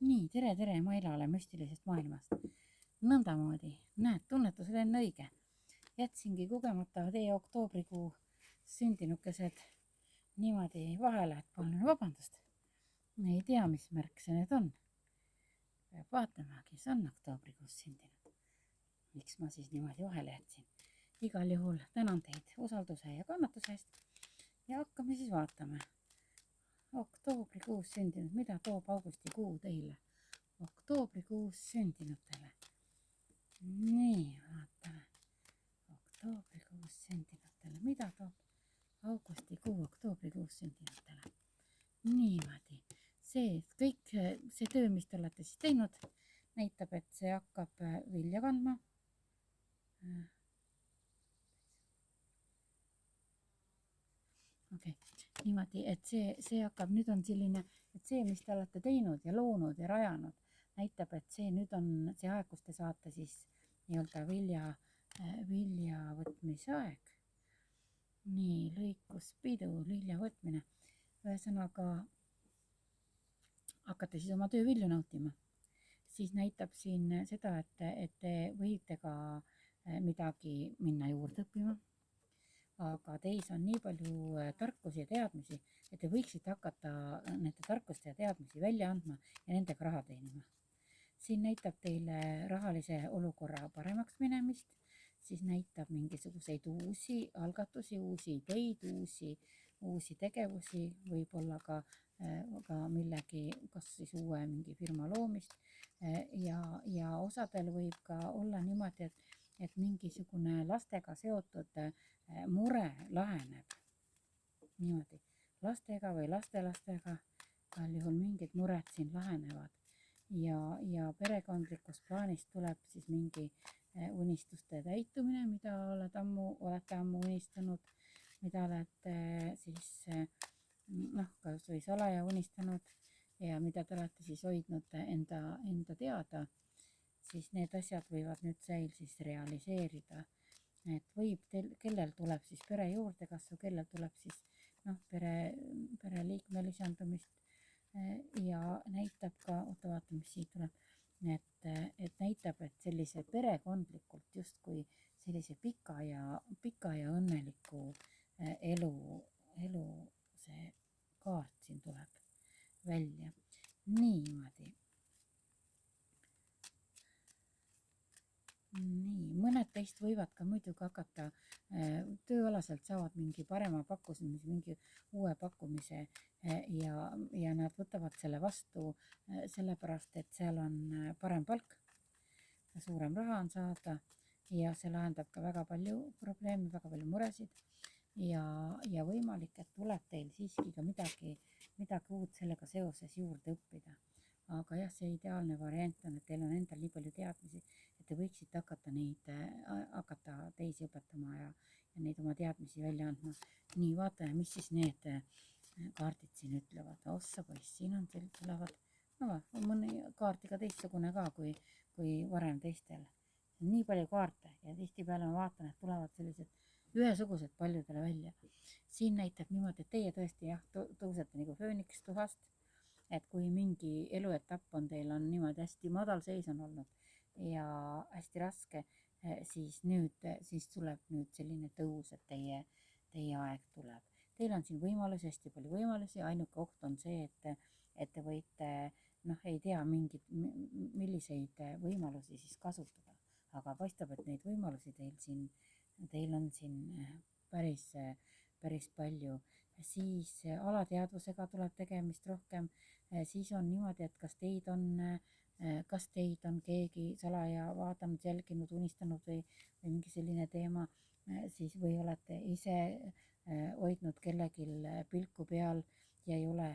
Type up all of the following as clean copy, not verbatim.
Nii, tere Mailale müstilisest maailmast. Nõndamoodi, näed, tunnetus oli enne õige. Jätsingi kogemata teie oktoobrikuu sündinukesed niimoodi vahele, et palun vabandust. Ei tea, mis märk see nüüd on. Peab vaatama, kes on oktoobrikuus sündinud. Miks ma siis niimoodi vahele jätsin? Igal juhul tänan teid usalduse ja kannatuse eest ja hakkame siis vaatama. Oktoobrikuus sündinud, mida toob augustikuu teile? Oktoobrikuus sündinutele. Nii, vaatame. Oktoobrikuus sündinutele, mida toob oktoobrikuus sündinutele? Niimoodi. Kõik see töö, mis te olete siis teinud, näitab, et see hakkab vilja kandma. Niimoodi, et see hakkab, nüüd on selline, et see, mis te olete teinud ja loonud ja rajanud, näitab, et see nüüd on see aeg, kus te saate siis nii-öelda vilja võtmise aeg. Nii, lõikuspidu, vilja võtmine. Ühesõnaga, hakkate siis oma töövilju nautima. Siis näitab siin seda, et te võite ka midagi minna juurde õppima. Aga teis on nii palju tarkusi ja teadmisi, et te võiksite hakata nende tarkuste ja teadmisi välja andma ja nendega raha teenima. Siin näitab teile rahalise olukorra paremaks minemist, siis näitab mingisuguseid uusi algatusi, uusi ideid, uusi tegevusi, võib-olla ka millegi, kas siis uue mingi firma loomist ja osadel võib ka olla niimoodi, et mingisugune lastega seotud mure laheneb. Niimoodi, lastega või lastelastega igal juhul mingid mured siin lahenevad ja perekondlikust plaanist tuleb siis mingi unistuste täitumine, mida olete ammu unistanud, mida olete siis kas või salaja unistanud ja mida te olete siis hoidnud enda teada, siis need asjad võivad nüüd seil siis realiseerida. Et kellel tuleb siis pere juurdekasvu, kellel tuleb siis pereliikme lisandumist ja näitab ka, vaata, mis siit tuleb, et näitab, et sellise perekondlikult justkui sellise pika ja õnneliku elu see kaart siin tuleb välja. Niimoodi. Nii, mõned teist võivad ka muidugi hakata tööalaselt saavad mingi parema pakkumise, mingi uue pakkumise ja nad võtavad selle vastu sellepärast, et seal on parem palk, suurem raha on saada ja see lahendab ka väga palju probleeme, väga palju muresid ja võimalik, et tuleb teil siiski ka midagi uut sellega seoses juurde õppida. Aga jah, see ideaalne variant on, et teil on endal nii palju teadmisi, et te võiksite hakata teisi õpetama ja neid oma teadmisi välja andma. Nii, vaatame, mis siis need kaardid siin ütlevad. Ossa poiss, siin on tulevad, mõni kaardiga teistsugune ka kui varem teistel. Nii palju kaarte ja tihtipeale ma vaatan, et tulevad sellised ühesugused paljudele välja. Siin näitab niimoodi, et teie tõesti tõusete nagu fööniks tuhast, et kui mingi eluetapp on teil on niimoodi hästi madal seis on olnud ja hästi raske, siis tuleb nüüd selline tõus, et teie aeg tuleb. Teil on siin võimalusi, hästi palju võimalusi, ainuke oht on see, et te võite, ei tea milliseid võimalusi siis kasutada, aga paistab, et neid võimalusi teil on siin päris palju. Siis alateadvusega tuleb tegemist rohkem, siis on niimoodi, et kas teid on keegi salaja vaadanud, jälginud, unistanud või mingi selline teema, siis või olete ise hoidnud kellelgi pilku peal ja ei ole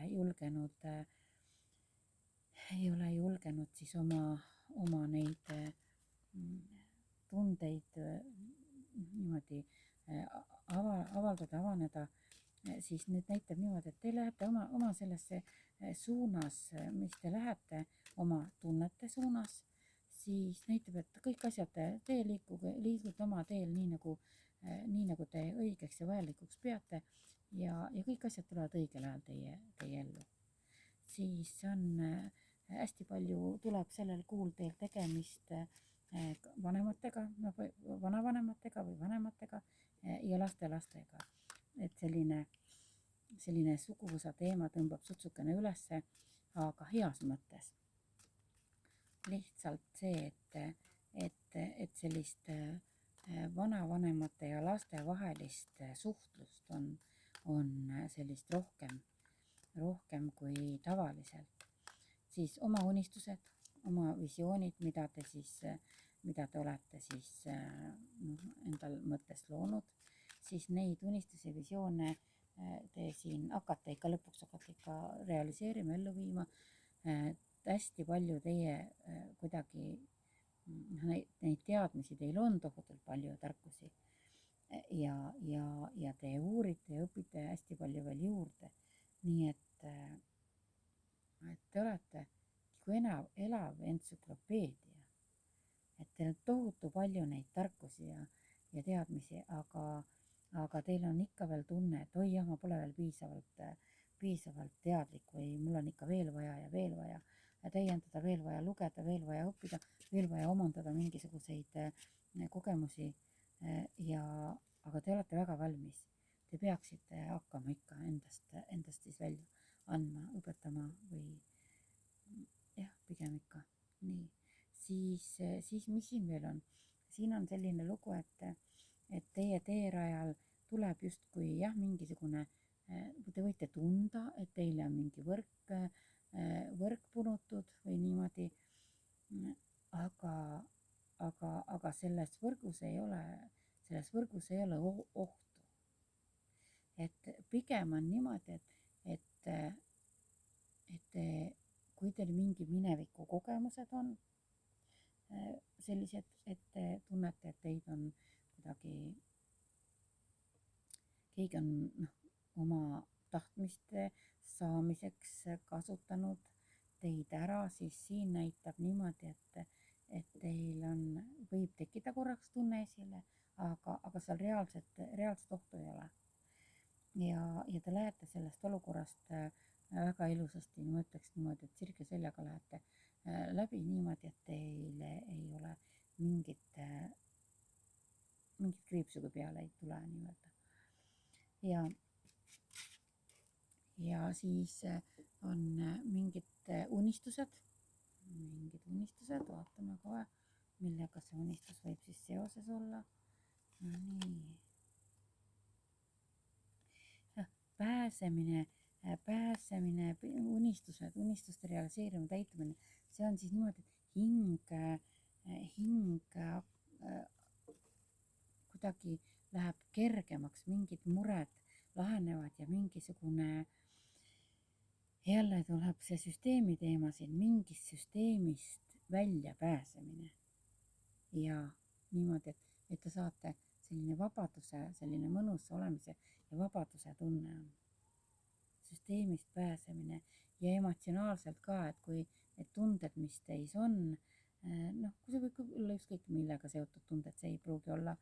julgenud siis oma neid tundeid niimoodi avaneda, siis nüüd näitab niimoodi, et te lähete oma sellesse suunas, mis te lähete oma tunnete suunas, siis näitab, et kõik asjad, te liigute oma teel nii nagu te õigeks ja vajalikuks peate ja kõik asjad tulevad õigel ajal teie ellu. Siis on hästi palju tuleb sellel kuul teil tegemist vanematega, no vanavanematega või vanematega ja lastelastega. Et selline suguvõsa teema tõmbab sutsukene ülesse, aga heas mõttes. Lihtsalt see, et sellist vanavanemate ja laste vahelist suhtlust on sellist rohkem kui tavaliselt. Siis oma unistused, oma visioonid, mida te olete siis endal mõttes loonud, siis neid unistusi ja visioone te siin hakkate ikka realiseerima, ellu viima. Hästi palju teie kuidagi neid teadmisi teil on, tohutult palju tarkusi ja te uurite ja õpite hästi palju veel juurde. Nii et te olete kui elav entsüklopeedia, et teil on tohutu palju neid tarkusi ja teadmisi, aga teil on ikka veel tunne, et oi jah, ma pole veel piisavalt teadlik või mul on ikka veel vaja täiendada, veel vaja lugeda, veel vaja õppida, veel vaja omandada mingisuguseid kogemusi aga te olete väga valmis. Te peaksite hakkama ikka endast siis välja andma, õpetama või jah, pigem ikka. Nii, siis mis siin veel on? Siin on selline lugu, et teie teerajal tuleb justkui jah, mingisugune, te võite tunda, et teile on mingi võrk punutud või niimoodi, aga selles võrgus ei ole ohtu. Et pigem on niimoodi, et kui teil mingi mineviku kogemused on sellised, et te tunnete, et teid on kuidagi, keegi on oma tahtmiste saamiseks kasutanud teid ära, siis siin näitab niimoodi, et teil võib tekkida korraks tunne esile, aga seal reaalset ohtu ei ole. Ja te lähete sellest olukorrast väga ilusasti, ma ütleks niimoodi, et sirge seljaga lähete läbi niimoodi, et teile ei ole mingit kriipsu, kui peale ei tule nii-öelda. Ja siis on mingid unistused, vaatame kohe, millega see unistus võib siis seoses olla. Nii. Pääsemine, unistuste realiseerimine, täitumine, see on siis niimoodi, et hing kuidagi läheb kergemaks, mingid mured lahenevad ja mingisugune, jälle tuleb see süsteemi teema siin, mingist süsteemist välja pääsemine. Ja niimoodi, et te saate selline vabaduse, selline mõnus olemise ja vabaduse tunne on. Süsteemist pääsemine ja emotsionaalselt ka, et kui need tunded, mis teis on, kui see võib olla ükskõik millega seotud tunded, see ei pruugi olla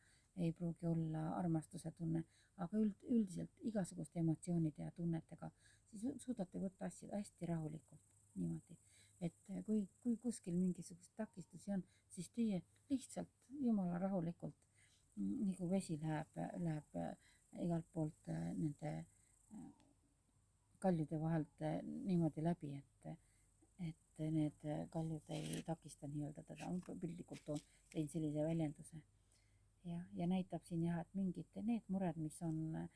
armastuse tunne, aga üldiselt igasuguste emotsioonide ja tunnetega, siis suudate võtta asju hästi rahulikult niimoodi, et kui kuskil mingisuguseid takistusi on, siis teie lihtsalt jumala rahulikult, nagu vesi läheb igalt poolt nende kaljude vahelt niimoodi läbi, et need kaljud ei takista nii-öelda teda, piltlikult tein sellise väljenduse. Ja näitab siin jah, et mingid need mured, mis on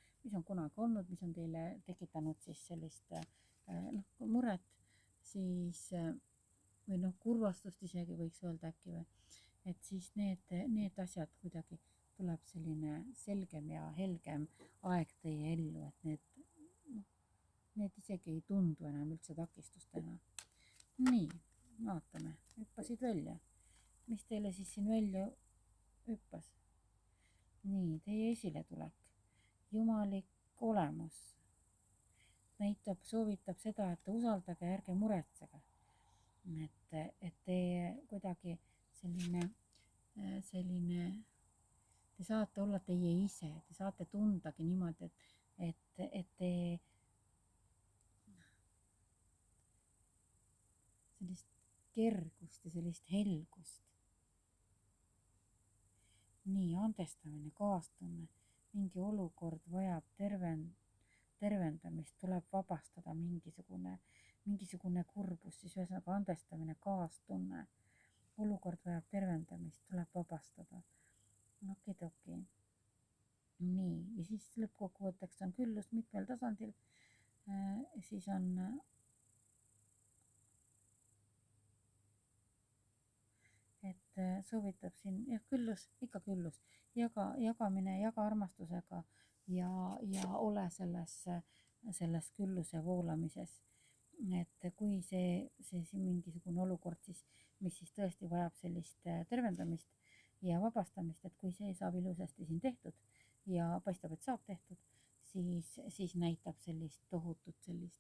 kunagi olnud, mis on teile tekitanud siis sellist muret, siis või kurvastust isegi võiks öelda äkki või, et siis need asjad kuidagi tuleb selline selgem ja helgem aeg teie ellu, et need isegi ei tundu enam üldse takistustena. Nii, vaatame, hüppasid välja. Mis teile siis siin välja hüppas? Nii, teie esiletulek, jumalik olemus, soovitab seda, et usaldage, ärge muretsege. Et te kuidagi selline, te saate olla teie ise, te saate tundagi niimoodi, et te sellist kergust ja sellist helgust. nii, andestamine, kaastunne, mingi olukord vajab tervendamist, tuleb vabastada mingisugune kurbus, siis ühesõnaga andestamine, kaastunne, olukord vajab tervendamist, tuleb vabastada. Okidoki. nii, ja siis lõppkokkuvõtteks on küllus mitmel tasandil, siis on et soovitab siin küllus, ikka küllus, jagamine, jaga armastusega ja ole selles külluse voolamises. et kui see mingisugune olukord siis, mis siis tõesti vajab sellist tervendamist ja vabastamist, et kui see saab ilusasti siin tehtud ja paistab, et saab tehtud, siis näitab sellist tohutut sellist,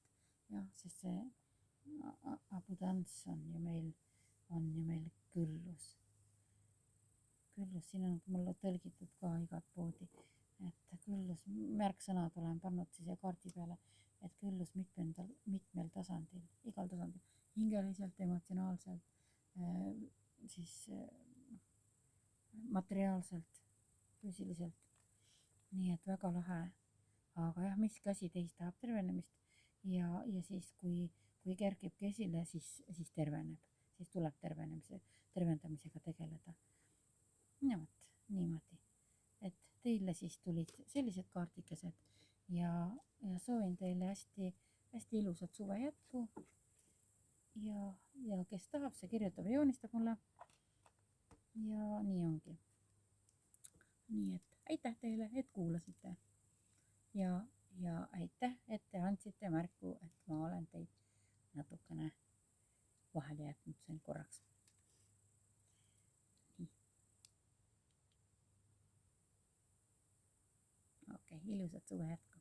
jah, sest see abundants on ju meil küllus. Siin on mulle tõlgitud ka igat poodi, et küllus, märksõnad olen pannud siia kaardi peale, et küllus mitmel tasandil, igal tasandil, hingeliselt, emotsionaalselt, siis materiaalselt, füüsiliselt. nii et väga lahe, aga jah, miski asi teist tahab tervenemist ja siis, kui kerkibki esile, siis terveneb, siis tuleb tervendamisega tegeleda. no vot, niimoodi, et teile siis tulid sellised kaardikesed ja soovin teile hästi, hästi ilusat suve jätku ja kes tahab, see kirjutab ja joonistab mulle ja nii ongi. nii et aitäh teile, et kuulasite ja aitäh, et te andsite märku, et ma olen teid natukene vahele jätnud siin korraks. Okei, ilusat suve jätku.